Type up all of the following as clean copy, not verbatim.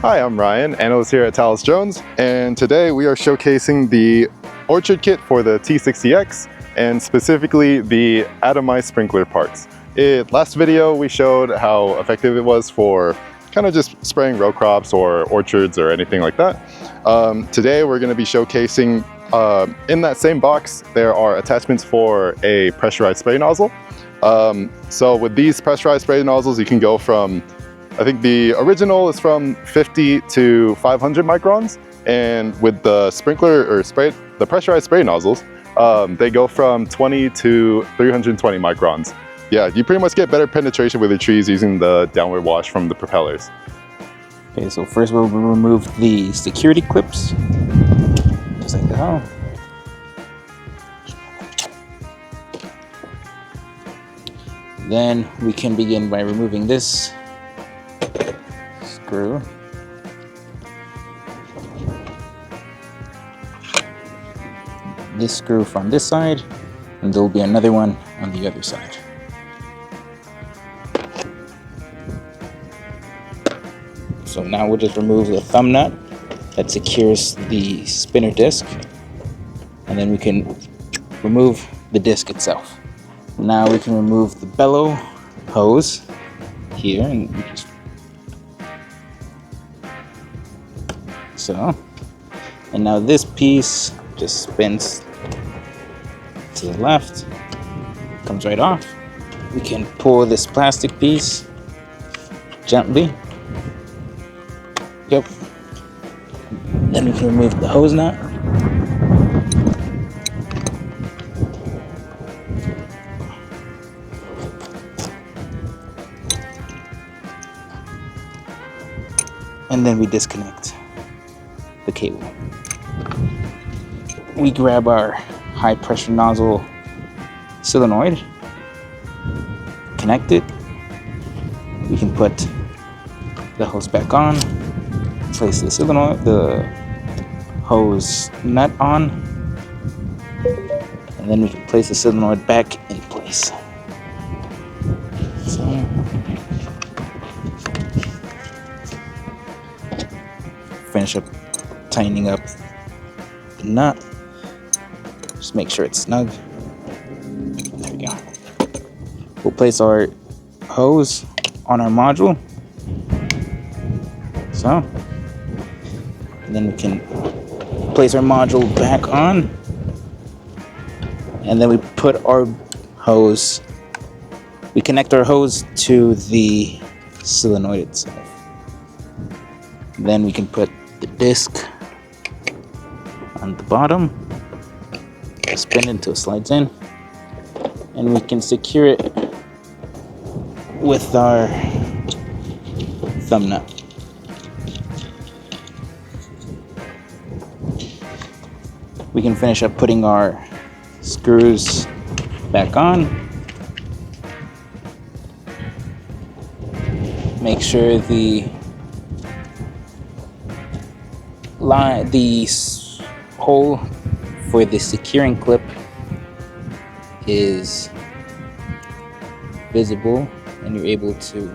Hi, I'm Ryan, analyst here at Talos Drones, and today we are showcasing the Orchard Kit for the T60X, and specifically the Atomizer sprinkler parts. Last video we showed how effective it was for kind of just spraying row crops or orchards or anything like that. Today we're going to be showcasing, in that same box, there are attachments for a pressurized spray nozzle. So with these pressurized spray nozzles, you can go from, I think the original is from 50 to 500 microns, and with the sprinkler or the pressurized spray nozzles, they go from 20 to 320 microns. Yeah, you pretty much get better penetration with the trees using the downward wash from the propellers. Okay, so first we'll remove the security clips, just like that. Then we can begin by removing this screw. This screw from this side, and there will be another one on the other side. So now we'll just remove the thumb nut that secures the spinner disc, and then we can remove the disc itself. Now we can remove the bellow hose here, and just so. And now this piece just spins to the left, comes right off. We can pull this plastic piece gently. Yep. Then we can remove the hose nut. And then we disconnect the cable. We grab our high pressure nozzle solenoid, connect it. We can put the hose back on, place the solenoid, the hose nut on, and then we can place the solenoid back in place. So, finish up tightening up the nut. Just make sure it's snug. There we go. We'll place our hose on our module. So, and then we can place our module back on, and then we put our hose, we connect our hose to the solenoid itself. Then we can put the disc on the bottom, spin it until it slides in, and we can secure it with our thumb nut. We can finish up putting our screws back on. Make sure the hole for the securing clip is visible, and you're able to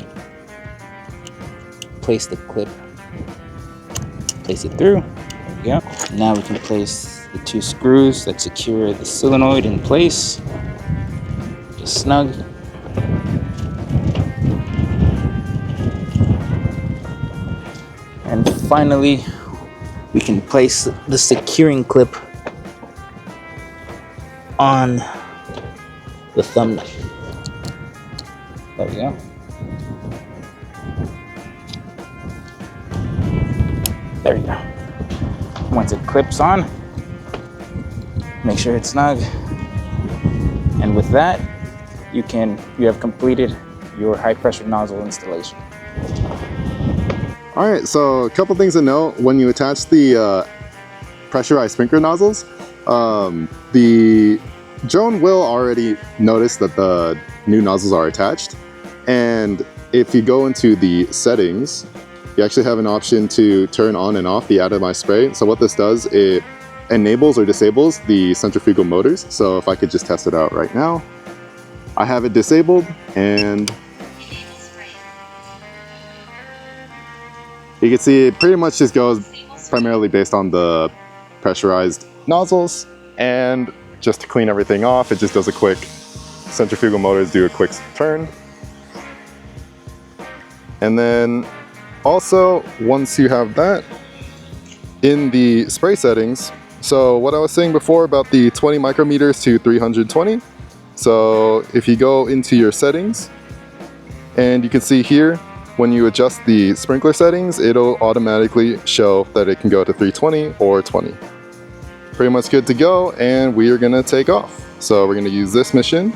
place the clip, place it through. There we go. Now we can place the two screws that secure the solenoid in place, just snug. And finally, we can place the securing clip on the thumb nut. There we go. There we go. Once it clips on, make sure it's snug. And with that, you have completed your high pressure nozzle installation. All right, so a couple things to note when you attach the pressurized sprinkler nozzles. The drone will already notice that the new nozzles are attached, and if you go into the settings, you actually have an option to turn on and off the Atomizer spray. So what this does, it enables or disables the centrifugal motors. So if I could just test it out right now, I have it disabled, and You can see it pretty much just goes primarily based on the pressurized nozzles, and just to clean everything off, it just does a quick centrifugal motors do a quick turn. And then also, once you have that, in the spray settings, so what I was saying before about the 20 micrometers to 320, so if you go into your settings, and you can see here, when you adjust the sprinkler settings, it'll automatically show that it can go to 320 or 20. Pretty much good to go, and we are gonna take off. So we're gonna use this mission.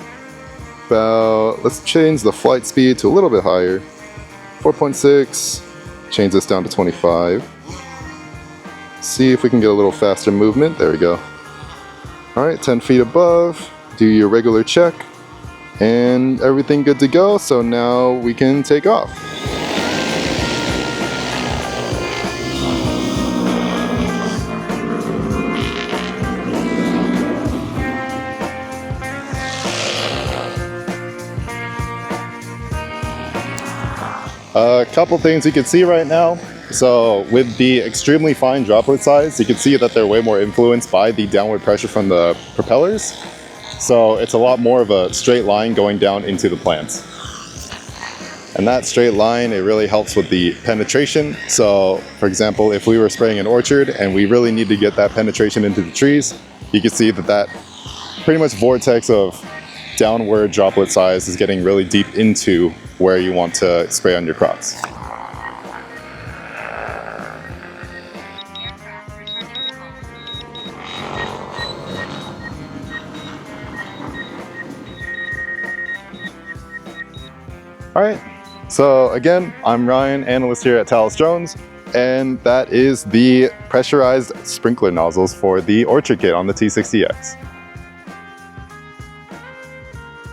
Let's change the flight speed to a little bit higher. 4.6, change this down to 25. See if we can get a little faster movement. There we go. All right, 10 feet above, do your regular check, and everything good to go. So now we can take off. A couple things you can see right now. So with the extremely fine droplet size, you can see that they're way more influenced by the downward pressure from the propellers. So it's a lot more of a straight line going down into the plants. And that straight line, it really helps with the penetration. So for example, if we were spraying an orchard and we really need to get that penetration into the trees, you can see that pretty much vortex of downward droplet size is getting really deep into where you want to spray on your crops. All right, so again, I'm Ryan, analyst here at Talos Drones, and that is the pressurized sprinkler nozzles for the Orchard Kit on the T60X.